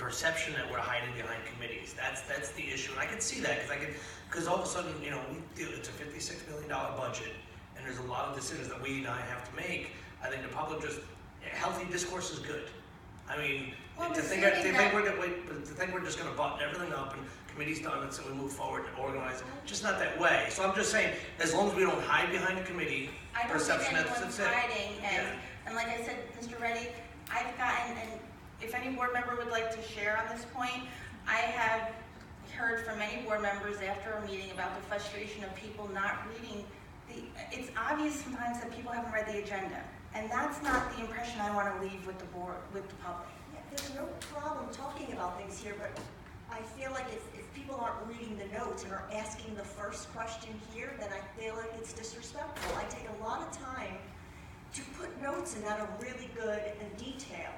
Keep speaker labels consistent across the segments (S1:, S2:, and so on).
S1: perception that we're hiding behind committees. That's the issue, and I can see that because all of a sudden, you know, it's a $56 million budget, and there's a lot of decisions that we and I have to make. I think the public healthy discourse is good. I mean, to think we're just going to button everything up and committee's done it, so we move forward and organize it. Just not that way. So I'm just saying, as long as we don't hide behind the committee perception, that's it.
S2: Hiding, and like I said, Mr. Reddy, I've gotten, and if any board member would like to share on this point, I have heard from many board members after a meeting about the frustration of people not reading it's obvious sometimes that people haven't read the agenda, and that's not the impression I want to leave with the board, with the public.
S3: Yeah, there's no problem talking about things here, but I feel like if people aren't reading the notes and are asking the first question here, then I feel like it's disrespectful. I take a lot of time to put notes in that are really good and detailed.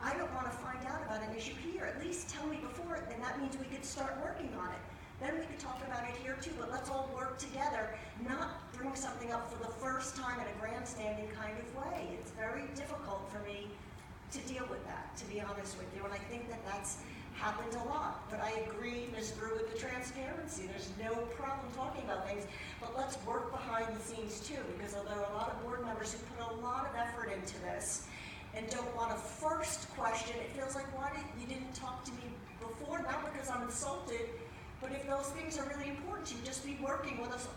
S3: I don't want to find out about an issue here. At least tell me before it, and that means we could start working on it. Then we could talk about it here too, but let's all work together, not bring something up for the first time in a grandstanding kind of way. It's very difficult for me to deal with that, to be honest with you, and I think that that's happened a lot. But I agree, Ms. Brew, with the transparency. There's no problem talking about things, but let's work behind the scenes too, because there are a lot of board members who put a lot of effort into this and don't want a first question. It feels like, why you didn't talk to me before? Not because I'm insulted, but if those things are really important, you'd just be working with us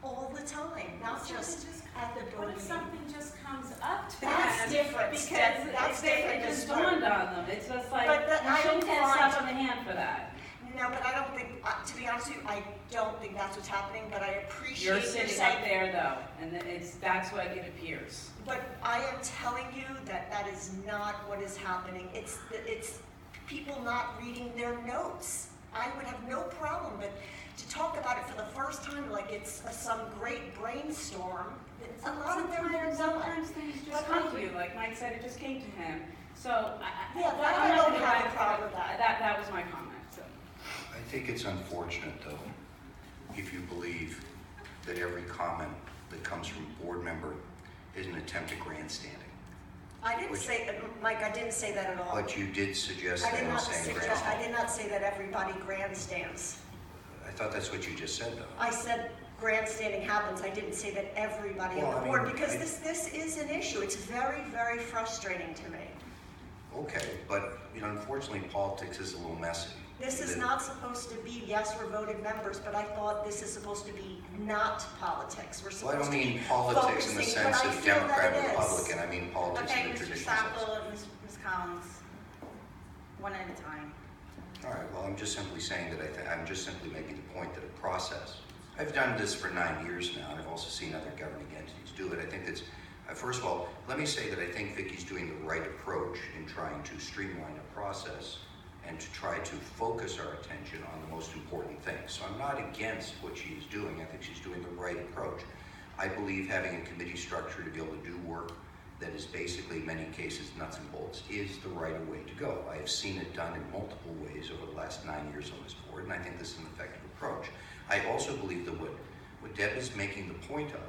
S3: all the time, not just at the board meeting.
S4: What if something just comes up to
S3: That's
S4: them?
S3: different.
S4: Because
S3: That's
S4: it just dawned on them. It's just like,
S3: I
S4: you shouldn't
S3: don't
S4: have
S3: find-
S4: stuff on the hand for that.
S3: No, but I don't think, to be honest with you, I don't think that's what's happening, but I appreciate
S4: You're
S3: you
S4: sitting
S3: saying-
S4: up there though, and that's what it appears.
S3: But I am telling you that that is not what is happening. It's people not reading their notes. I would have no problem, but to talk about it for the first time like it's some great brainstorm, a lot of them are not.
S4: Sometimes things just come to you, like Mike said, it just came to him. So
S3: I don't have a problem with that.
S4: That was my comment. So.
S5: I think it's unfortunate, though, if you believe that every comment that comes from a board member is an attempt at grandstanding.
S3: I didn't say, Mike, I didn't say that at all.
S5: But you did suggest
S3: I
S5: that
S3: did
S5: in
S3: not
S5: saying
S3: suggest, I
S5: grandstanding.
S3: did not say that everybody grandstands.
S5: I thought that's what you just said, though.
S3: I said grandstanding happens. I didn't say that everybody
S5: Well,
S3: on the
S5: I mean,
S3: board, because this is an issue. It's very, very frustrating to me.
S5: Okay, but unfortunately, politics is a little messy.
S3: This is not supposed to be, yes, we're voted members, but I thought this is supposed to be not politics. We're
S5: Well, I
S3: supposed
S5: don't
S3: to
S5: mean
S3: be
S5: politics in the
S3: focusing,
S5: sense
S3: but I
S5: of
S3: feel that
S5: Democrat,
S3: it is.
S5: Republican. I mean politics
S2: Okay,
S5: in the
S2: Mr.
S5: traditional sense.
S2: Stockwell and Ms. Collins, one at a time.
S5: All right, well, I'm just simply saying that I'm just simply making the point that a process. I've done this for 9 years now, and I've also seen other governing entities do it. I think that's, first of all, let me say that I think Vicki's doing the right approach in trying to streamline a process and to try to focus our attention on the most important things. So I'm not against what she's doing. I think she's doing the right approach. I believe having a committee structure to be able to do work that is basically, in many cases, nuts and bolts, is the right way to go. I have seen it done in multiple ways over the last 9 years on this board, and I think this is an effective approach. I also believe that what Deb is making the point of,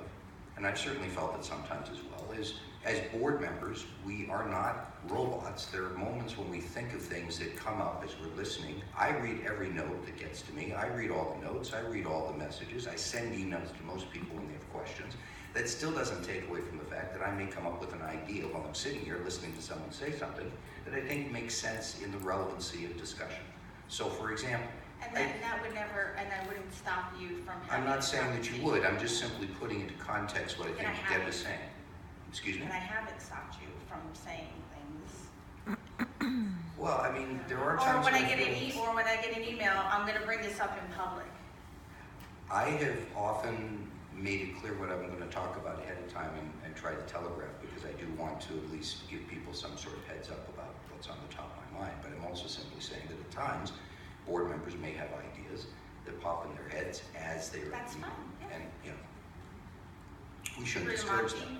S5: and I've certainly felt it sometimes as well, is as board members, we are not robots. There are moments when we think of things that come up as we're listening. I read every note that gets to me. I read all the notes. I read all the messages. I send emails to most people when they have questions. That still doesn't take away from the fact that I may come up with an idea while I'm sitting here listening to someone say something that I think makes sense in the relevancy of discussion. So, for example,
S2: And that wouldn't stop you from having
S5: I'm not
S2: a
S5: saying that you
S2: conversation.
S5: would. I'm just simply putting into context what I think Deb is saying. Excuse me?
S2: And I haven't stopped you from saying things.
S5: Well, I mean, there are
S2: Or
S5: times
S2: when I
S5: feel-
S2: get an email, I'm going to bring this up in public.
S5: I have often made it clear what I'm going to talk about ahead of time and try to telegraph, because I do want to at least give people some sort of heads up about what's on the top of my mind. But I'm also simply saying that at times, board members may have ideas that pop in their heads as they are.
S2: That's fine, yeah.
S5: And, we shouldn't discourage them.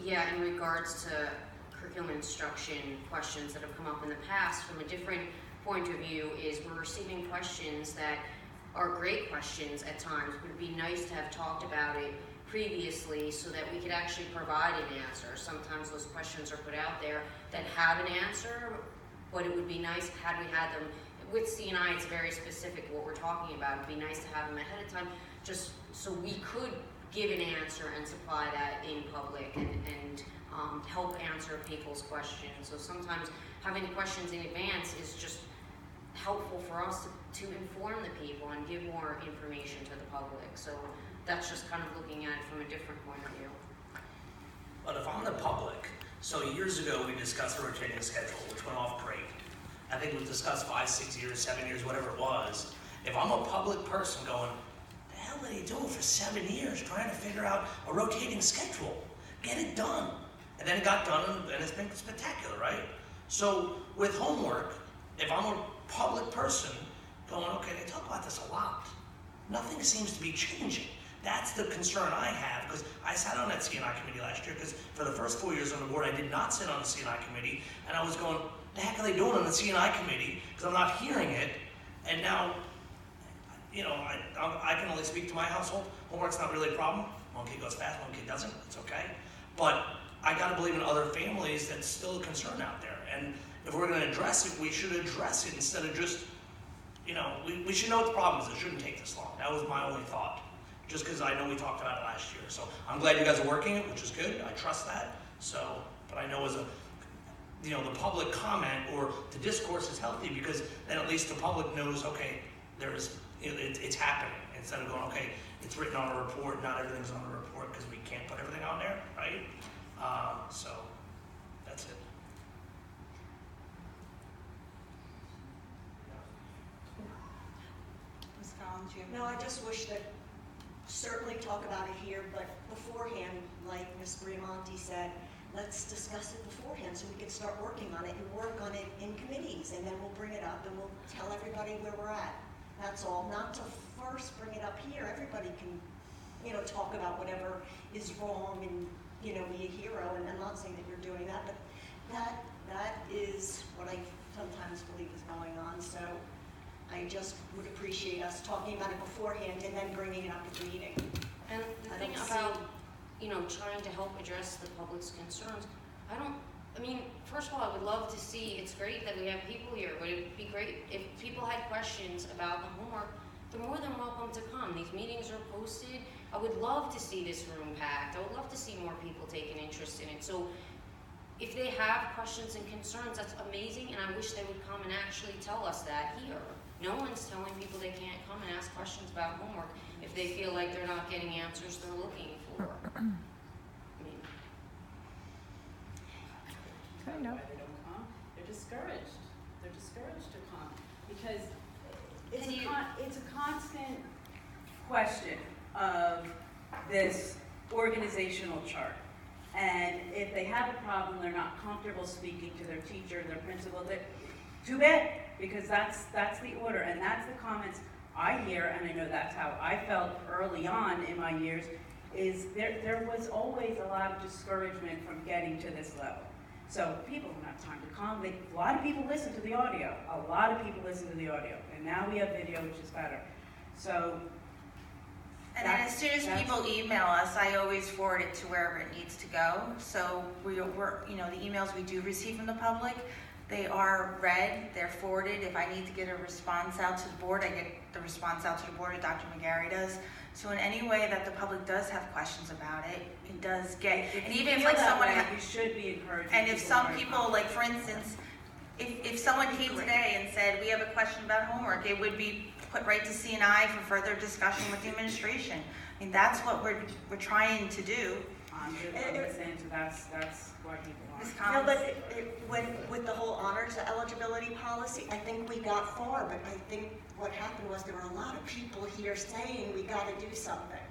S6: Yeah, in regards to curriculum instruction questions that have come up in the past, from a different point of view, is we're receiving questions that are great questions at times. It would be nice to have talked about it previously so that we could actually provide an answer. Sometimes those questions are put out there that have an answer, but it would be nice had we had them, with CNI, it's very specific what we're talking about. It'd be nice to have them ahead of time, just so we could give an answer and supply that in public and help answer people's questions. So sometimes having questions in advance is just helpful for us to inform the people and give more information to the public. So that's just kind of looking at it from a different point of view.
S1: But if I'm the public, so years ago we discussed a rotating schedule, which went off great. I think we discussed 5, 6 years, 7 years, whatever it was. If I'm a public person going, the hell are you doing for 7 years trying to figure out a rotating schedule? Get it done. And then it got done and it's been spectacular, right? So with homework, if I'm a public person going, okay, they talk about this a lot. Nothing seems to be changing. That's the concern I have, because I sat on that CNI committee last year, because for the first 4 years on the board, I did not sit on the CNI committee, and I was going, the heck are they doing on the CNI committee? Because I'm not hearing it, and now, you know, I can only speak to my household. Homework's not really a problem. One kid goes fast, one kid doesn't. It's okay. But I gotta believe in other families, that's still a concern out there. And if we're gonna address it, we should address it instead of just, you know, we should know what the problem is. It shouldn't take this long. That was my only thought. Just because I know we talked about it last year. So I'm glad you guys are working it, which is good. I trust that. So, but I know as a, you know, the public comment or the discourse is healthy, because then at least the public knows, okay, there's, it's happening. Instead of going, okay, it's written on a report, not everything's on the report because we can't put everything on there, right? So that's it.
S2: Ms. Collins, you have
S3: No, I just wish that, certainly talk about it here, but beforehand, like Ms. Briamonte said, let's discuss it beforehand so we can start working on it and work on it in committees, and then we'll bring it up and we'll tell everybody where we're at. That's all, not to first bring it up here. Everybody can, you know, talk about whatever is wrong and, you know, be a hero, and I'm not saying that you're doing that, but that is what I sometimes believe is going on. So I just would appreciate us talking about it beforehand and then bringing it up at the meeting.
S6: And the thing about, you know, trying to help address the public's concerns, I mean, first of all, I would love to see, it's great that we have people here, but it would be great if people had questions about the homework, they're more than welcome to come. These meetings are posted. I would love to see this room packed. I would love to see more people take an interest in it. So if they have questions and concerns, that's amazing, and I wish they would come and actually tell us that here. No one's telling people they can't come and ask questions about homework if they feel like they're not getting answers they're looking for. I mean,
S4: Why they don't come? They're discouraged. They're discouraged to come because it's a constant question of this organizational chart. And if they have a problem, they're not comfortable speaking to their teacher, their principal, too bad, because that's the order, and that's the comments I hear, and I know that's how I felt early on in my years, is there was always a lot of discouragement from getting to this level. So people don't have time to come. A lot of people listen to the audio. A lot of people listen to the audio, and now we have video, which is better. So.
S2: And then as soon as people email us, I always forward it to wherever it needs to go. So we're, you know, the emails we do receive from the public, they are read, they're forwarded. If I need to get a response out to the board, I get the response out to the board, Dr. McGarry does. So in any way that the public does have questions about it, it does get,
S4: If
S2: and
S4: you
S2: even if
S4: feel
S2: like
S4: that
S2: someone,
S4: way, you should be encouraging.
S2: and if some
S4: to
S2: people, like for instance, if someone came today and said, we have a question about homework, it would be put right to CNI for further discussion with the administration. I mean, that's what we're trying to do.
S4: I'm saying, so that's what people
S2: Ms.
S4: want.
S3: No,
S2: Collins?
S3: but when, with the whole honors eligibility policy, I think we got far, but I think what happened was there were a lot of people here saying we gotta do something.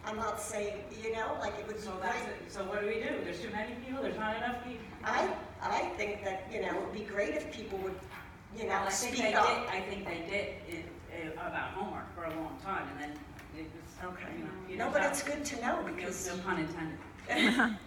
S3: I'm not saying, you know, like it would be
S4: So that's
S3: great.
S4: it. So what do we do? There's too many people, there's not enough people?
S3: I think that, you know, it would be great if people would, you know,
S4: Well, I think
S3: speak
S4: they
S3: up.
S4: did. I think they did about homework for a long time, and then it was,
S3: Okay.
S4: you know.
S3: No, but it's good to know because,
S4: No pun intended.